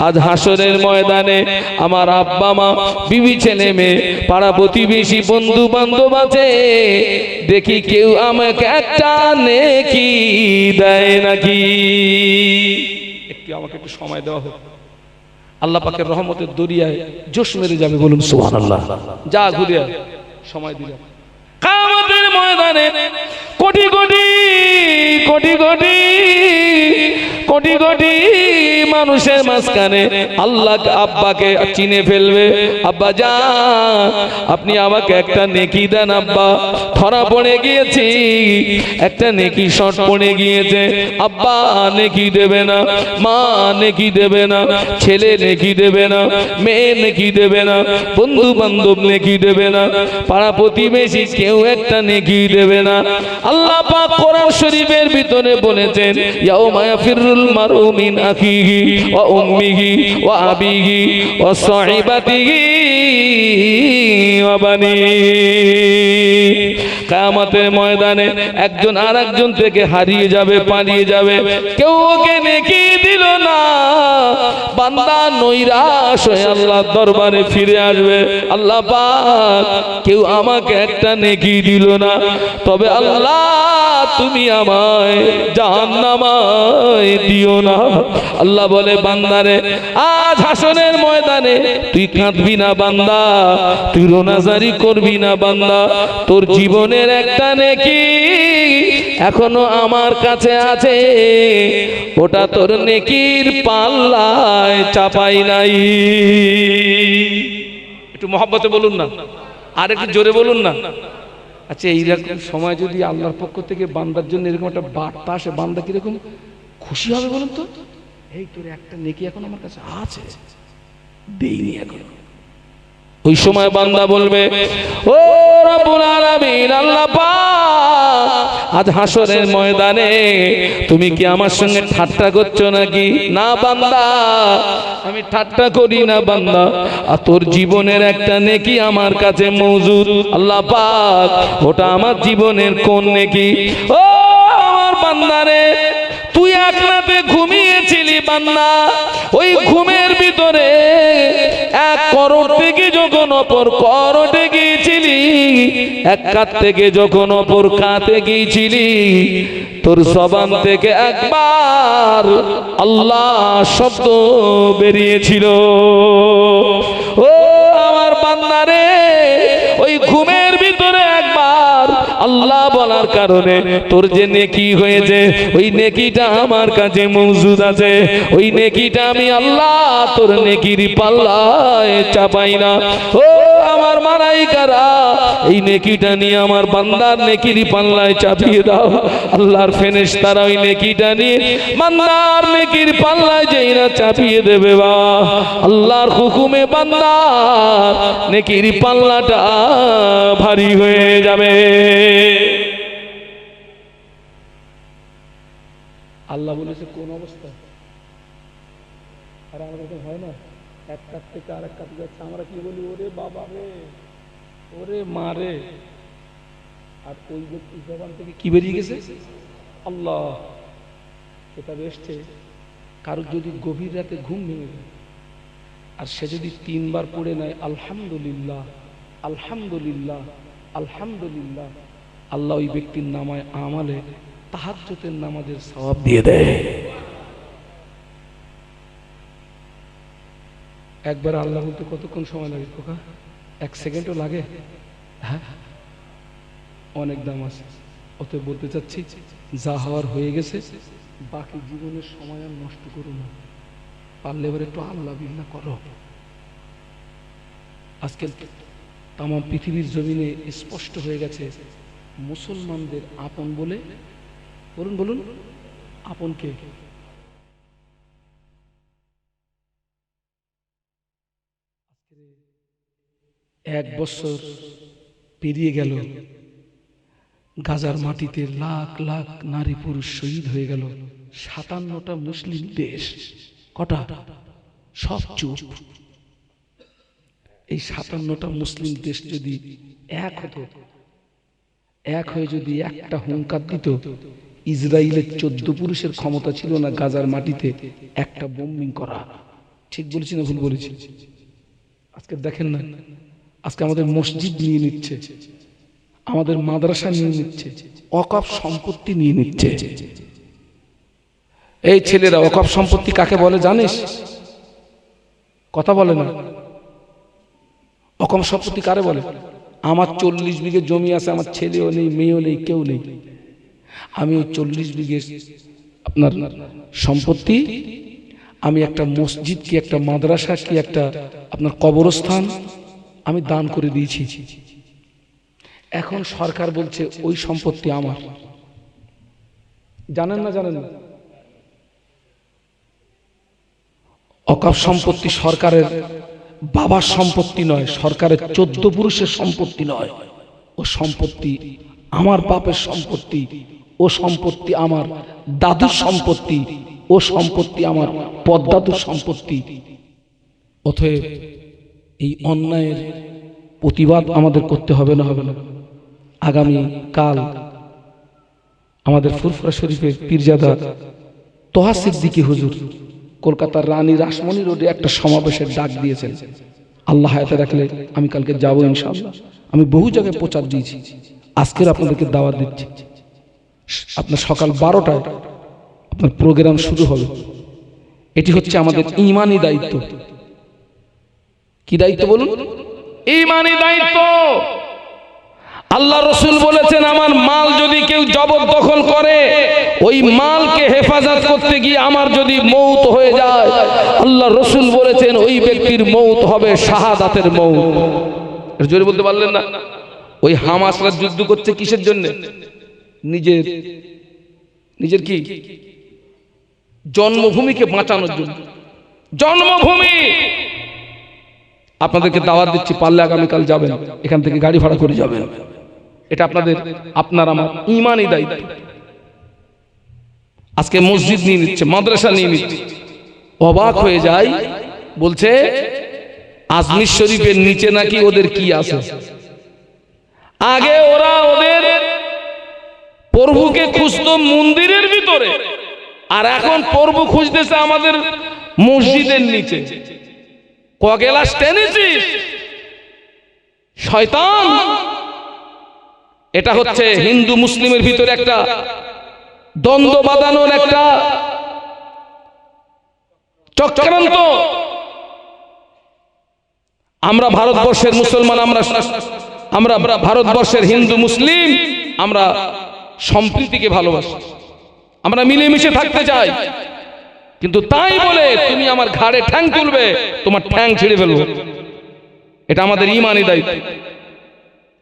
আজ হাসরের ময়দানে আমার আব্বা মা, বিবি, ছেলে মেয়ে, পাড়া প্রতিবেশী, বন্ধু বান্ধব আছে, দেখি কেউ আমাকে একটা নেকি দেয় নাকি। একটু আমাকে একটু সময় দেওয়া হোক। আল্লাহ পাকের রহমতের দরিয়ায় জোশ মেরে যাবে, বলুন সুবহানাল্লাহ। যা ঘুরে সময় দিলে কিয়ামতের ময়দানে কোটি কোটি কোটি কোটি কোটি কোটি মানুষের মাঝখানে আল্লাহ আব্বাকে চিনে ফেলবে। আব্বা যান, আপনি আমাকে একটা নেকি দেন আব্বা, ধরা পড়ে গিয়েছি, একটা নেকি শর্ট পড়ে গিয়েছে। আব্বা নেকি দেবে না, মা নেকি দেবে না, ছেলে নেকি দেবে না, মেয়ে নেকি দেবে না, বন্ধু বান্ধব নেকি দেবে না, পাড়া প্রতিবেশী কেউ একটা নেকি দেবে না। আল্লাহ পাক কোরআন শরীফের ভিতরে বলেছেন, ইয়াউমা ইয়াফিরুল মারউ মিন আখিহি ওয়া উম্মিহি ওয়া আবিহি ওয়া সাহিবাতিহি ওয়া বানিহি। কিয়ামতের ময়দানে একজন আরেকজন থেকে হারিয়ে যাবে, পালিয়ে যাবে, কেউ ওকে নেকি দিল না। বান্দা নৈরাশ হয়ে আল্লাহর দরবারে ফিরে আসবে। আল্লাহ পাক কেউ আমাকে একটা নেকি দিল না, তবে আল্লাহ তুমি আমায় জাহান্নামায় দিও না। আল্লাহ বলে, বান্দারে আজ হাসরের ময়দানে তুই কাঁদবি না বান্দা, তুই রোনাজারি করবি না বান্দা, তোর জীবনের একটা নেকি এখনো আমার কাছে আছে, ওটা তোর নেকির পাল্লায় চাপাই নাই। একটু মহব্বতে বলুন না, আর একটু জোরে বলুন না। আচ্ছা, এইরকম সময় যদি আল্লাহর পক্ষ থেকে বান্দার জন্য এরকম একটা বার্তা আসে, বান্দা কিরকম খুশি হবে বলুন তো? এই তোর একটা নেকি এখন আমার কাছে আছে, দেইনি এখন। ওই সময় বান্দা বলবে, ও রব্বুল আলামিন, আল্লাহ পাক আজ হাসরের ময়দানে তুমি কি আমার সঙ্গে ঠাট্টা করছো নাকি? না বান্দা, আমি ঠাট্টা করি না বান্দা। আর তোর জীবনের একটা নেকি আমার কাছে মওজুদ আল্লাহ পাক, ওটা আমার জীবনের কোন নেকি? ও আমার বান্দারে, তুই এক রাতে ঘুমিয়েছিলি বান্দা, ওই ঘুমের ভিতরে এক করোড় থেকে যখন অপর করোড়ে গিয়েছিলি, এক কাত থেকে যখন অপর কাতে গিয়েছিলি, তোর জবান থেকে একবার আল্লাহ শব্দ বেরিয়েছিল। ও আমার বান্দারে, ওই ঘুমের ভিতরে একবার আল্লাহ বলার কারণে তোর যে নেকি হয়েছে, ওই নেকিটা আমার কাছে মওজুদ আছে। ওই নেকিটা আমি আল্লাহ তোর নেকির পাল্লায় চাপাই না। ও আমার মালাইকারা, এই নেকিটা নিয়ে আমার বান্দার নেকির পাল্লায় চাপিয়ে দাও। আল্লাহর ফেরেশতারা ওই নেকিটা নিয়ে বান্দার নেকির পাল্লায় যেই না চাপিয়ে দেবে, বাবা আল্লাহর হুকুমে বান্দার নেকির পাল্লাটা ভারী হয়ে যাবে। আল্লাহ বলেছে কোন অবস্থা? আর আমাদের তো হয় না, এক কাত থেকে আরেক কাতে যাচ্ছে, আমরা কি বলি? ওরে বাবা রে, ওরে মা রে। আর ওই ব্যক্তির জবান থেকে কি বেরিয়ে গেছে? আল্লাহ। এটা এসছে, কারোর যদি গভীর রাতে ঘুম ভেঙে যায় আর সে যদি 3 বার পড়ে নেয় আলহামদুলিল্লাহ আলহামদুলিল্লাহ আলহামদুলিল্লাহ, আল্লাহ ওই ব্যক্তির নামায় আমালে তাহাজ্জুদের নামাজের সওয়াব দিয়ে দেয়। একবার আল্লাহ বলতে কতক্ষণ সময় লাগে খোকা? 1 সেকেন্ডও লাগে? হ্যাঁ, অনেক দাম আছে। অতএব বলতে চাচ্ছি, যা হওয়ার হয়ে গেছে, বাকি জীবনের সময় আর নষ্ট করো না। পারলে এবার একটু আল্লাহ বিল্লাহ করো। আজকে তাম পৃথিবীর জমিনে স্পষ্ট হয়ে গেছে, মুসলমানদের আপন বলে, বলুন বলুন, আপন কে? এক বছর পেরিয়ে গেল, গাজার মাটিতে লাখ লাখ নারী পুরুষ শহীদ হয়ে গেল। 57টা মুসলিম দেশ, কটা? সব চুপ। এই 57টা মুসলিম দেশ যদি এক হতো, এক হয়ে যদি একটা হুঙ্কার দিত, ইসরায়েলের 14 পুরুষের ক্ষমতা ছিল না গাজার মাটিতে একটা বোম্বিং করা। ঠিক বলেছি না ভুল বলেছি? আজকে দেখেন না, আজকে আমাদের মসজিদ নিয়ে নিচ্ছে, আমাদের মাদ্রাসা নিয়ে নিচ্ছে, ওয়াকফ সম্পত্তি নিয়ে নিচ্ছে। এই ছেলেরা, ওয়াকফ সম্পত্তি কাকে বলে জানিস? কথা বলে না। ওয়াকফ সম্পত্তি কারে বলে? আমার 40 বিঘে জমি আছে, আমার ছেলেও নেই, মেয়েও নেই, কেউ নেই। আমি ওই 40 বিঘে আপনার সম্পত্তি আমি একটা মসজিদ কি, একটা মাদ্রাসা কি, একটা আপনার কবরস্থান আমি দান করে দিয়েছি। এখন সরকার বলছে ওই সম্পত্তি আমার। জানেন না? জানেন না? ওয়াকফ সম্পত্তি সরকারের বাবার সম্পত্তি নয়, সরকারের 14 পুরুষের সম্পত্তি নয়। ও সম্পত্তি আমার বাপের সম্পত্তি, ও সম্পত্তি আমার দাদুর সম্পত্তি, ও সম্পত্তি আমার পদ্দাদুর সম্পত্তি। অতএব এই অন্যায়ের প্রতিবাদ আমাদের করতে হবে না? হবে না? আগামী কাল আমাদের ফুরফুরা শরীফের পীরজাদা তোহা সিদ্দিকী হুজুর কলকাতার রানী রাসমণি রোডে একটা সমাবেশের ডাক দিয়েছেন। আল্লাহ হায়াতে রাখলে আমি কালকে যাবো ইনশাআল্লাহ। আমি বহু জায়গায় প্রচার দিয়েছি, আজকের আপনাদেরকে দাওয়াত দিচ্ছি। আপনার সকাল 12টায় আপনার প্রোগ্রাম শুরু হবে। এটি হচ্ছে আমাদের ঈমানি দায়িত্ব। কি দায়িত্ব বলুন? ঈমানি দায়িত্ব। আল্লাহ রসুল বলেছেন, আমার মাল যদি কেউ জবরদখল করে, ওই মালকে হেফাজত করতে গিয়ে আমার যদি মৌত হয়ে যায়, আল্লাহ রসুল বলেছেন ওই ব্যক্তির মৌত হবে শাহাদাতের মৌত। জোরে বলতে পারলেন না? ওই হামাসরা যুদ্ধ করছে কিসের জন্য? নিজের কি জন্মভূমিকে বাঁচানোর জন্য। জন্মভূমি আপনাদেরকে দাওয়াত দিচ্ছি, পারলে আগামীকাল যাবেন, এখান থেকে গাড়ি ভাড়া করে যাবেন। এটা আপনার আমার ঈমানি দায়িত্ব। আজকে মসজিদ নিয়ে নিচ্ছে, মাদ্রাসা নিয়ে নিচ্ছে, অবাক হয়ে যায়, বলছে আজমির শরীফের নিচে নাকি ওদের কি আছে। আগে ওরা ওদের প্রভুকে খুঁজতো মন্দিরের ভিতরে, আর এখন প্রভু খুঁজতেছে আমাদের মসজিদের নিচে। কগেলাস টেনেছিস শয়তান। এটা হচ্ছে হিন্দু মুসলিমের ভিতরে একটা দ্বন্দ্ব বাঁধানোর একটা চক্রান্ত। আমরা ভারতবর্ষের মুসলমান, আমরা ভারতবর্ষের হিন্দু মুসলিম, আমরা সম্প্রীতিকে ভালোবাসি, আমরা মিলেমিশে থাকতে চাই। কিন্তু তাই বলে তুমি আমার ঘাড়ে ঠ্যাং তুলবে, তোমার ঠ্যাং ছিঁড়ে ফেলবো, এটা আমাদের ঈমানি দায়িত্ব।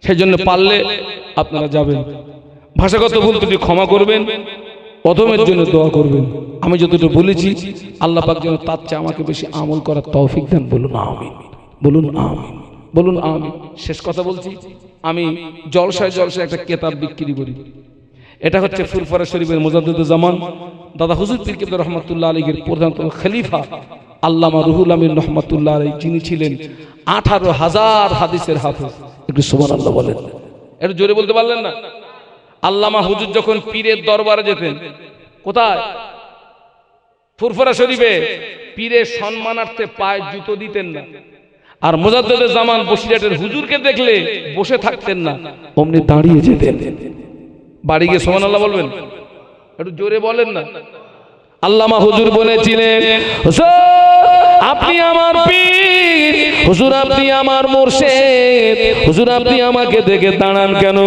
সেই জন্য পারলে আপনারা যাবেন, ভাষাগত ভুল ত্রুটি ক্ষমা করবেন, অধমের জন্য দোয়া করবেন। আমি যতটুকু বলেছি আল্লাহ পাক যেন তার চেয়ে আমাকে বেশি আমল করার তৌফিক দেন। বলুন আমিন, বলুন আমিন, বলুন আমিন। শেষ কথা বলছি, আমি জলসায় একটা কিতাব বিক্রি করি। এটা হচ্ছে ফুরফুরা শরীফের মুজাদ্দিদুল জামান দাদা হুজুর পীর কেবলা রহমাতুল্লাহ আলাইহির প্রধানতম খলিফা আল্লামা রুহুল আমিন রহমাতুল্লাহ আলাইহি, যিনি ছিলেন 18,000 হাদিসের হাফেজ। একটু সুবহানাল্লাহ বলেন, একটু জোরে বলতে পারলেন না? আল্লামা হুজুর যখন পীরের দরবারে যেতেন, কোথায়? ফুরফুরা শরীফে। পীরের সম্মানার্থে পায়ে জুতো দিতেন না। আর মুজাদ্দিদুল জামান বসিরহাটের হুজুরকে দেখলে বসে থাকতেন না, অমনি দাঁড়িয়ে যেতেন। বাড়ি গিয়ে সুবহানাল্লাহ বলবেন, একটু জোরে বলেন না। আল্লামা হুজুর বলেছিলেন, আপনি আমার পীর, হুজুর আপনি আমার মুর্শিদ, হুজুর আপনি আমাকে দেখে দাঁড়ান কেন?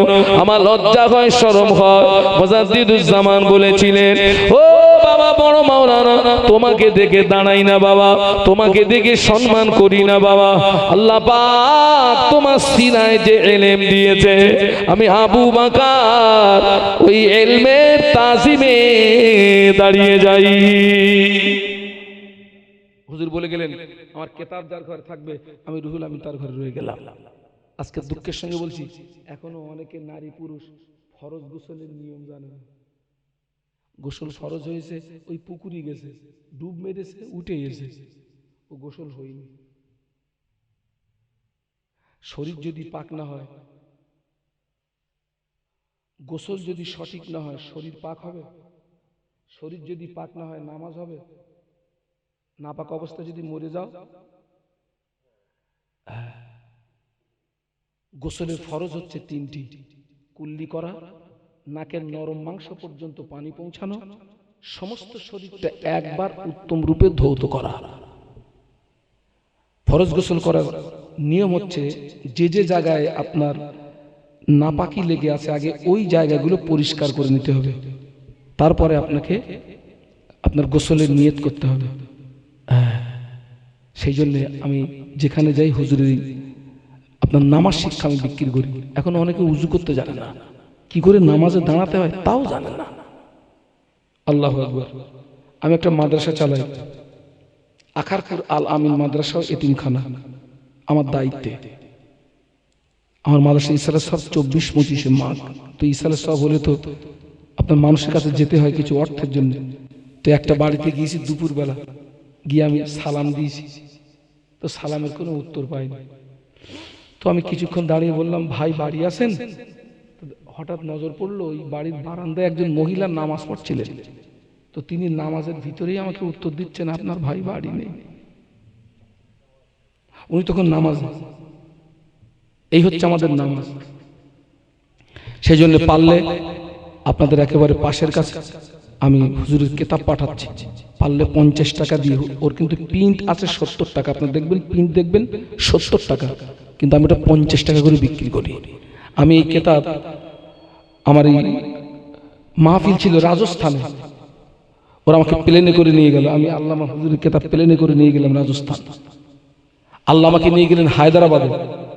আমার লজ্জা হয়, শরম হয়। মুজাদ্দিদুল জামান বলেছিলেন, ও বাবা বড় মাওলানা, তোমাকে দেখে দাঁড়াই না বাবা, তোমাকে দেখে সম্মান করি না বাবা। আল্লাহ পাক তোমার সিনায় যে ইলম দিয়েছে, আমি আবু বকর ওই ইলমের তাজিমে দাঁড়িয়ে যাই। হুজুর বলে গেলেন, আমার কিতাব যার ঘরে থাকবে আমি রুহুল আমিন তার ঘরে রয়ে গেলাম। আজকে দুঃখের সঙ্গে বলছি, এখনো অনেকে নারী পুরুষ ফরজ গোসলের নিয়ম জানে না। গোসল ফরজ হয়েছে, ওই পুকুরি গেছে, ডুব মেরেছে, উঠে এসেছে, ও গোসল হয়নি। শরীর যদি পাক না হয়, গোসল যদি সঠিক না হয়, শরীর পাক হবে? শরীর যদি পাক না হয়, নামাজ হবে? নাপাক অবস্থা যদি মরে যাও। গোসলের ফরজ হচ্ছে 3টি: কুল্লি করা, নাকের নরম মাংস পর্যন্ত পানি পৌঁছানো, সমস্ত শরীরটা একবার উত্তম রূপে ধৌত করা। ফরজ গোসল করার নিয়ম হচ্ছে, যে যে জায়গায় আপনার নাপাকি লেগে আছে আগে ওই জায়গাগুলো পরিষ্কার করে নিতে হবে, তারপরে আপনাকে আপনার গোসলের নিয়ত করতে হবে। সেই জন্য আমি যেখানে যাই হুজুরের আপনার নামাজ শিক্ষা আমি বিক্রি করি। এখন অনেকে উজু করতে জানে না, কি করে নামাজে দাঁড়াতে হয় তাও জানে না। আল্লাহু আকবার। আমি একটা মাদ্রাসা চালাই, আখারপুর আল আমিন মাদ্রাসা এতিমখানা, আমার দায়িত্বে। আমার মাদ্রাসা ইসালে সব 24-25 মাঘ। তো ইসালে সব হলে তো আপনার মানুষের কাছে যেতে হয় কিছু অর্থের জন্য। তো একটা বাড়িতে গিয়েছি দুপুরবেলা, গিয়ে আমি সালাম দিয়েছি, তো সালামের কোনো উত্তর পাইনি। তো আমি কিছুক্ষণ দাঁড়িয়ে বললাম, ভাই বাড়ি আছেন? হঠাৎ নজর পড়লো ওই বাড়ির বারান্দায় একজন মহিলা নামাজ পড়ছিলেন। তো তিনি নামাজের ভিতরেই আমাকে উত্তর দিচ্ছেন, আপনার ভাই বাড়ি নেই। উনি তখন নামাজ। এই হচ্ছে আমাদের নামাজ। সেই জন্য পারলে আপনাদের একেবারে পাশের কাছে আমি হুজুরের কিতাব পাঠাচ্ছি, পারলে 50 টাকা দিয়ে। ওর কিন্তু প্রিন্ট আছে 70 টাকা, আপনার দেখবেন প্রিন্ট দেখবেন 70 টাকা, কিন্তু আমি এটা 50 টাকা করে বিক্রি করি। আমি এই কিতাব, আমার এই মাহফিল ছিল রাজস্থানে, ওরা আমাকে প্লেনে করে নিয়ে গেল। আমি আল্লামা হুজুরের কিতাব প্লেনে করে নিয়ে গেলাম রাজস্থান। আল্লাহ আমাকে নিয়ে গেলেন হায়দ্রাবাদে,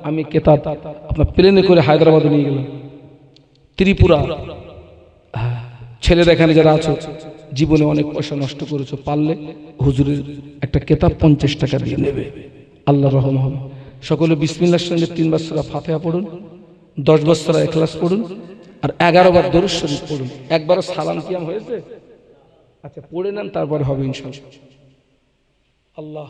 আমি কিতাব আপনার প্লেনে করে হায়দ্রাবাদে নিয়ে গেলাম। ত্রিপুরা। ছেলেরা এখানে যারা আছো, জীবনে অনেক পয়সা নষ্ট করেছো, পারলে হুজুরের একটা কিতাব 50 টাকা দিয়ে নেবে, আল্লাহর রহম হবে। সকলে বিসমিল্লাহর সঙ্গে 3 বার সূরা ফাতিহা পড়ুন। 10 বছর ইখলাস পড়ুন আর 11 বার দরুদ শরীফ পড়ুন। একবারও সালাম কিয়াম হয়েছে? আচ্ছা পড়ে নেন, তারপরে হবে ইনশাআল্লাহ। আল্লাহ